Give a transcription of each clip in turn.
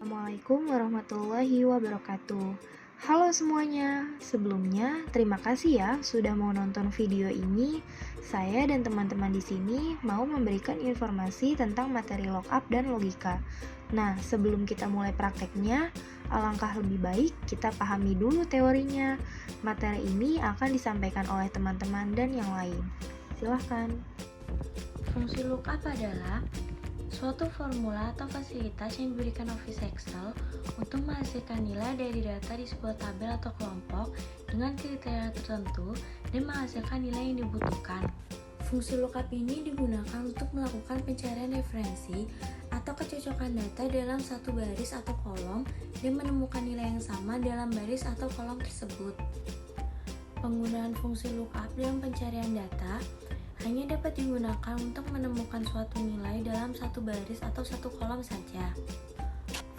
Assalamualaikum warahmatullahi wabarakatuh. Halo semuanya, sebelumnya terima kasih ya sudah mau nonton video ini. Saya dan teman-teman di sini mau memberikan informasi tentang materi lookup dan logika. Nah, sebelum kita mulai prakteknya, alangkah lebih baik kita pahami dulu teorinya. Materi ini akan disampaikan oleh teman-teman dan yang lain. Silahkan. Fungsi lookup adalah suatu formula atau fasilitas yang diberikan Office Excel untuk menghasilkan nilai dari data di sebuah tabel atau kelompok dengan kriteria tertentu dan menghasilkan nilai yang dibutuhkan. Fungsi lookup ini digunakan untuk melakukan pencarian referensi atau kecocokan data dalam satu baris atau kolom dan menemukan nilai yang sama dalam baris atau kolom tersebut. Penggunaan fungsi lookup dalam pencarian data hanya dapat digunakan untuk menemukan suatu nilai dalam satu baris atau satu kolom saja.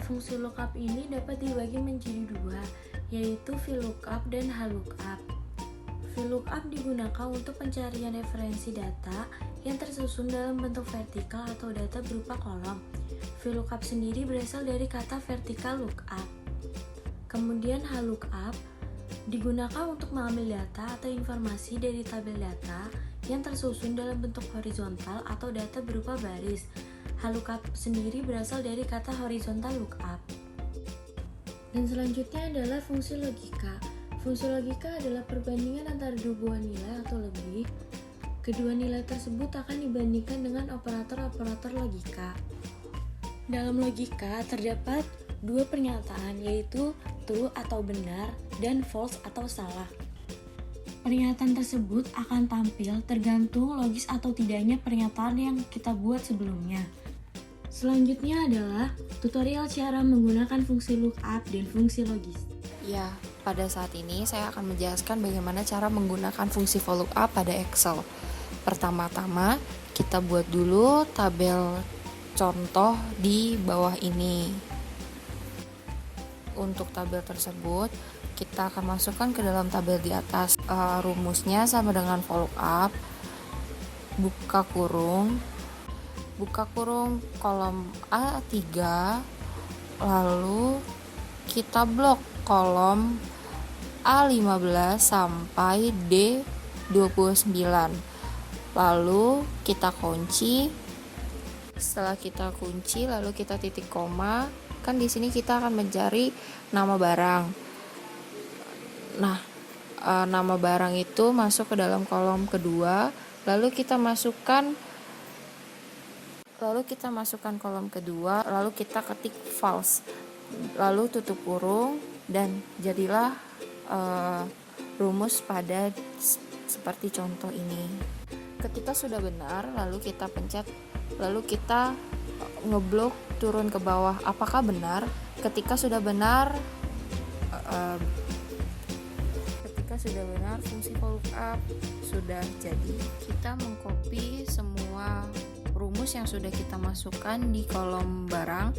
Fungsi lookup ini dapat dibagi menjadi dua, yaitu VLOOKUP dan HLOOKUP. VLOOKUP digunakan untuk pencarian referensi data yang tersusun dalam bentuk vertikal atau data berupa kolom. VLOOKUP sendiri berasal dari kata vertical lookup. Kemudian HLOOKUP digunakan untuk mengambil data atau informasi dari tabel data yang tersusun dalam bentuk horizontal atau data berupa baris. HLOOKUP sendiri berasal dari kata horizontal lookup. Dan selanjutnya adalah fungsi logika. Fungsi logika adalah perbandingan antara dua buah nilai atau lebih. Kedua nilai tersebut akan dibandingkan dengan operator-operator logika. Dalam logika terdapat dua pernyataan, yaitu true atau benar dan false atau salah. Pernyataan tersebut akan tampil tergantung logis atau tidaknya pernyataan yang kita buat sebelumnya. Selanjutnya adalah tutorial cara menggunakan fungsi lookup dan fungsi logis. Ya, pada saat ini saya akan menjelaskan bagaimana cara menggunakan fungsi VLOOKUP pada Excel. Pertama-tama, kita buat dulu tabel contoh di bawah ini. Untuk tabel tersebut, kita akan masukkan ke dalam tabel di atas. Rumusnya sama dengan VLOOKUP, buka kurung kolom A3, lalu kita blok kolom A15 sampai D29, lalu kita kunci. Setelah kita kunci, lalu kita titik koma. Kan di sini kita akan mencari nama barang. Nah, nama barang itu masuk ke dalam kolom kedua, lalu kita masukkan kolom kedua, lalu kita ketik false, lalu tutup kurung, dan jadilah rumus pada seperti contoh ini. Ketika sudah benar, lalu kita pencet, lalu kita ngeblok turun ke bawah apakah benar. Ketika sudah benar, fungsi VLOOKUP sudah jadi. Kita mengcopy semua rumus yang sudah kita masukkan di kolom barang,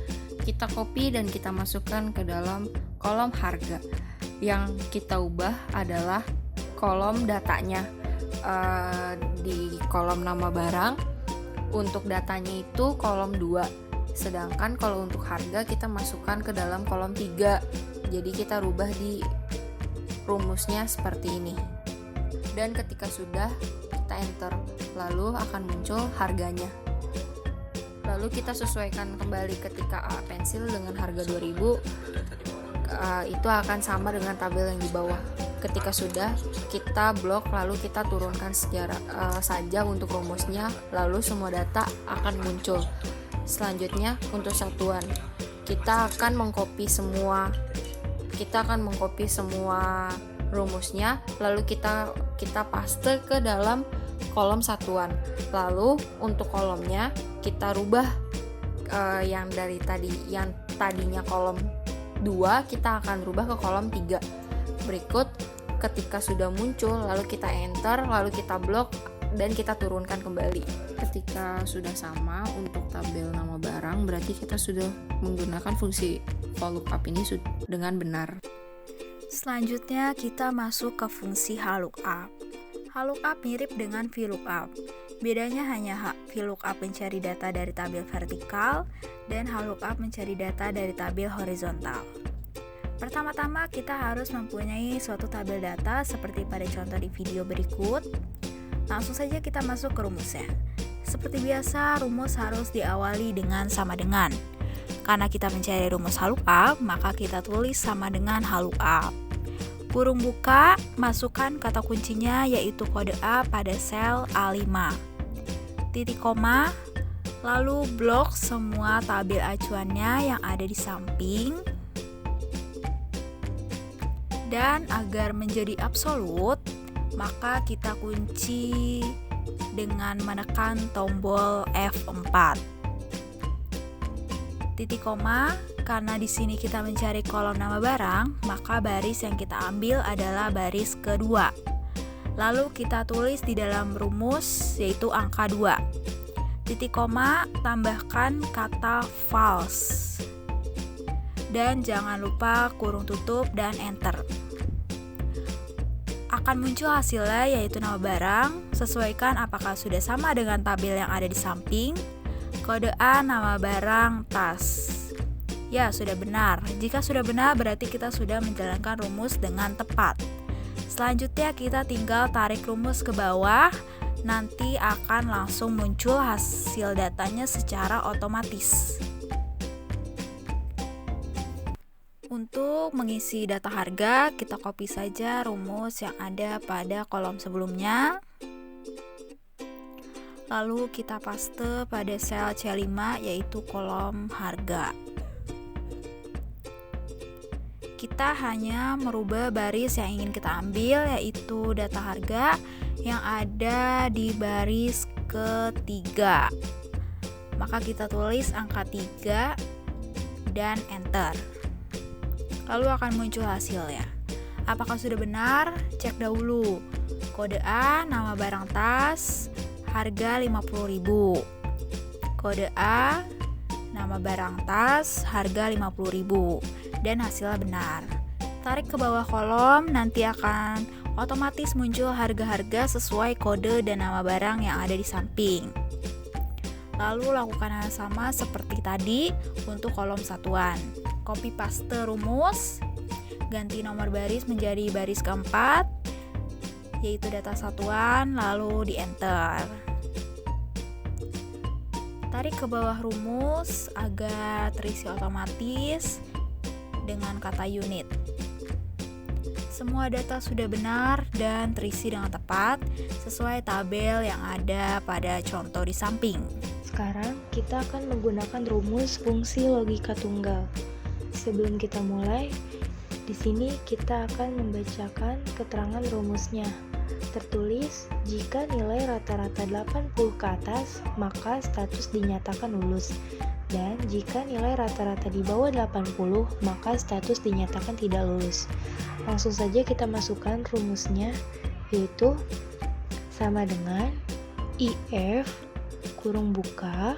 kita copy dan kita masukkan ke dalam kolom harga. Yang kita ubah adalah kolom datanya. Di kolom nama barang, untuk datanya itu kolom 2, sedangkan kalau untuk harga kita masukkan ke dalam kolom 3. Jadi kita rubah di rumusnya seperti ini. Dan ketika sudah, kita enter, lalu akan muncul harganya. Lalu kita sesuaikan kembali ketika pensil dengan harga 2000, itu akan sama dengan tabel yang di bawah. Ketika sudah, kita blok, lalu kita turunkan saja untuk rumusnya, lalu semua data akan muncul. Selanjutnya untuk satuan, kita akan mengcopy semua rumusnya, lalu kita paste ke dalam kolom satuan. Lalu untuk kolomnya kita rubah yang tadinya kolom 2, kita akan rubah ke kolom 3. Berikut ketika sudah muncul, lalu kita enter, lalu kita blok dan kita turunkan kembali. Ketika sudah sama untuk tabel nama barang, berarti kita sudah menggunakan fungsi VLOOKUP ini dengan benar. Selanjutnya kita masuk ke fungsi HLOOKUP. HLOOKUP mirip dengan VLOOKUP, Bedanya hanya VLOOKUP mencari data dari tabel vertikal dan HLOOKUP mencari data dari tabel horizontal. Pertama-tama kita harus mempunyai suatu tabel data seperti pada contoh di video berikut. Langsung saja kita masuk ke rumusnya. Seperti biasa, rumus harus diawali dengan sama dengan. Karena kita mencari rumus HLOOKUP, maka kita tulis sama dengan HLOOKUP. Kurung buka, masukkan kata kuncinya yaitu kode A pada sel A5. Titik koma, lalu blok semua tabel acuannya yang ada di samping. Dan agar menjadi absolut, maka kita kunci dengan menekan tombol F4. Titik koma, karena di sini kita mencari kolom nama barang, maka baris yang kita ambil adalah baris kedua. Lalu kita tulis di dalam rumus yaitu angka 2. Titik koma, tambahkan kata false. Dan jangan lupa kurung tutup dan enter. Akan muncul hasilnya yaitu nama barang, sesuaikan apakah sudah sama dengan tabel yang ada di samping. Kode A nama barang tas. Ya, sudah benar. Jika sudah benar berarti kita sudah menjalankan rumus dengan tepat. Selanjutnya kita tinggal tarik rumus ke bawah, nanti akan langsung muncul hasil datanya secara otomatis. Untuk mengisi data harga, kita copy saja rumus yang ada pada kolom sebelumnya. Lalu kita paste pada sel C5 yaitu kolom harga. Kita hanya merubah baris yang ingin kita ambil yaitu data harga yang ada di baris ketiga. Maka kita tulis angka 3 dan enter. Lalu akan muncul hasilnya. Apakah sudah benar? Cek dahulu. Kode A nama barang tas, harga 50.000. Kode A nama barang tas, harga 50.000. Dan hasilnya benar. Tarik ke bawah kolom, nanti akan otomatis muncul harga-harga sesuai kode dan nama barang yang ada di samping. Lalu lakukan hal sama seperti tadi untuk kolom satuan. Copy paste rumus, ganti nomor baris menjadi baris keempat, yaitu data satuan, lalu di enter. Tarik ke bawah rumus agar terisi otomatis dengan kata unit. Semua data sudah benar dan terisi dengan tepat sesuai tabel yang ada pada contoh di samping. Sekarang kita akan menggunakan rumus fungsi logika tunggal. Sebelum kita mulai, di sini kita akan membacakan keterangan rumusnya. Tertulis, jika nilai rata-rata 80 ke atas, maka status dinyatakan lulus. Dan jika nilai rata-rata di bawah 80, maka status dinyatakan tidak lulus. Langsung saja kita masukkan rumusnya, yaitu sama dengan IF kurung buka,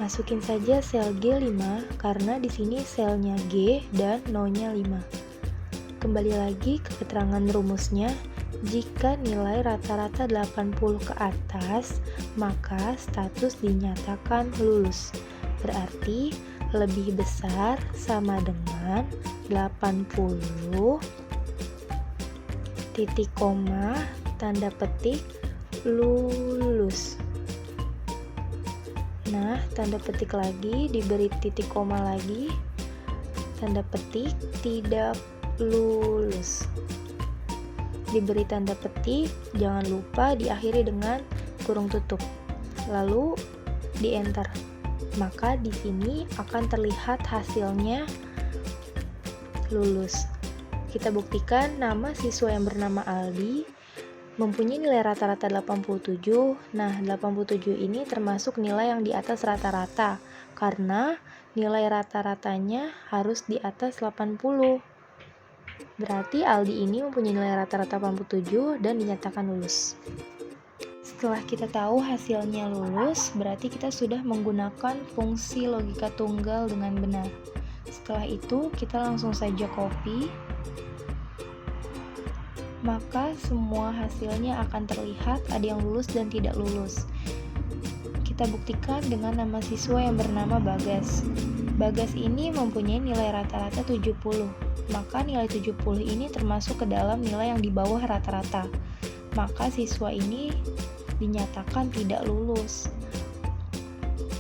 masukin saja sel G5 karena di sini selnya G dan no-nya 5. Kembali lagi ke keterangan rumusnya, jika nilai rata-rata 80 ke atas, maka status dinyatakan lulus. Berarti lebih besar sama dengan 80 titik koma tanda petik lulus. Nah, tanda petik lagi, diberi titik koma lagi, tanda petik tidak lulus. Diberi tanda petik, jangan lupa diakhiri dengan kurung tutup. Lalu di enter. Maka di sini akan terlihat hasilnya lulus. Kita buktikan nama siswa yang bernama Aldi mempunyai nilai rata-rata 87. Nah, 87 ini termasuk nilai yang di atas rata-rata karena nilai rata-ratanya harus di atas 80. Berarti Aldi ini mempunyai nilai rata-rata 87 dan dinyatakan lulus. Setelah kita tahu hasilnya lulus, berarti kita sudah menggunakan fungsi logika tunggal dengan benar. Setelah itu, kita langsung saja copy, maka semua hasilnya akan terlihat ada yang lulus dan tidak lulus. Kita buktikan dengan nama siswa yang bernama Bagas. Bagas ini mempunyai nilai rata-rata 70, maka nilai 70 ini termasuk ke dalam nilai yang di bawah rata-rata. Maka siswa ini dinyatakan tidak lulus.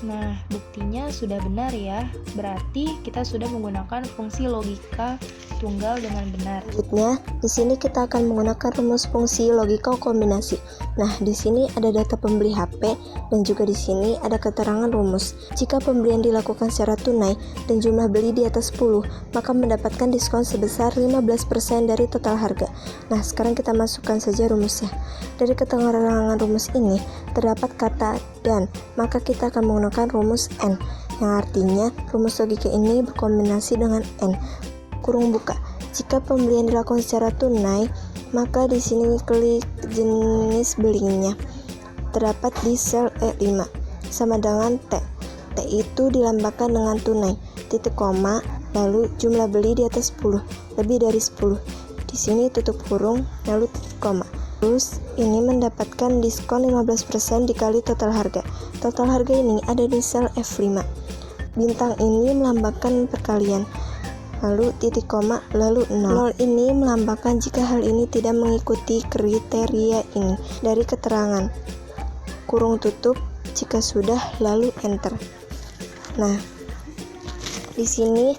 Nah, buktinya sudah benar ya. Berarti kita sudah menggunakan fungsi logika tunggal dengan benar. Selanjutnya, di sini kita akan menggunakan rumus fungsi logika kombinasi. Nah, di sini ada data pembeli HP dan juga di sini ada keterangan rumus. Jika pembelian dilakukan secara tunai dan jumlah beli di atas 10, maka mendapatkan diskon sebesar 15% dari total harga. Nah, sekarang kita masukkan saja rumusnya. Dari keterangan rumus ini terdapat kata dan, maka kita akan menggunakan rumus N, yang artinya rumus logika ini berkombinasi dengan N. Kurung buka. Jika pembelian dilakukan secara tunai, maka di sini klik jenis belinya. Terdapat di sel E5 sama dengan T. T itu dilambangkan dengan tunai, titik koma, lalu jumlah beli di atas 10, lebih dari 10. Di sini tutup kurung, lalu titik koma. Terus ini mendapatkan diskon 15% dikali total harga. Total harga ini ada di sel F5. Bintang ini melambangkan perkalian, lalu titik koma, lalu 0. 0 ini melambangkan jika hal ini tidak mengikuti kriteria ini. Dari keterangan kurung tutup, jika sudah, lalu enter. Nah, di sini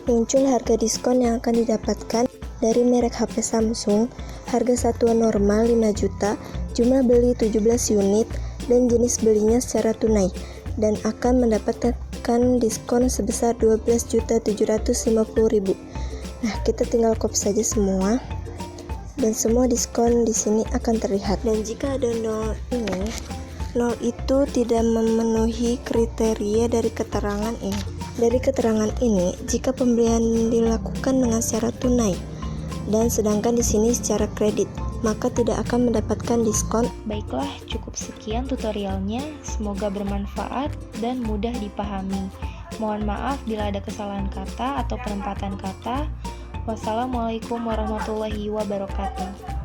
muncul harga diskon yang akan didapatkan dari merek HP Samsung. Harga satuan normal 5 juta, jumlah beli 17 unit, dan jenis belinya secara tunai, dan akan mendapatkan diskon sebesar 12.750.000. Nah, kita tinggal copy saja semua, dan semua diskon di sini akan terlihat. Dan jika ada 0 ini, 0 itu tidak memenuhi kriteria dari keterangan ini. Dari keterangan ini, jika pembelian dilakukan dengan secara tunai, dan sedangkan di sini secara kredit, maka tidak akan mendapatkan diskon. Baiklah, cukup sekian tutorialnya. Semoga bermanfaat dan mudah dipahami. Mohon maaf bila ada kesalahan kata atau penempatan kata. Wassalamualaikum warahmatullahi wabarakatuh.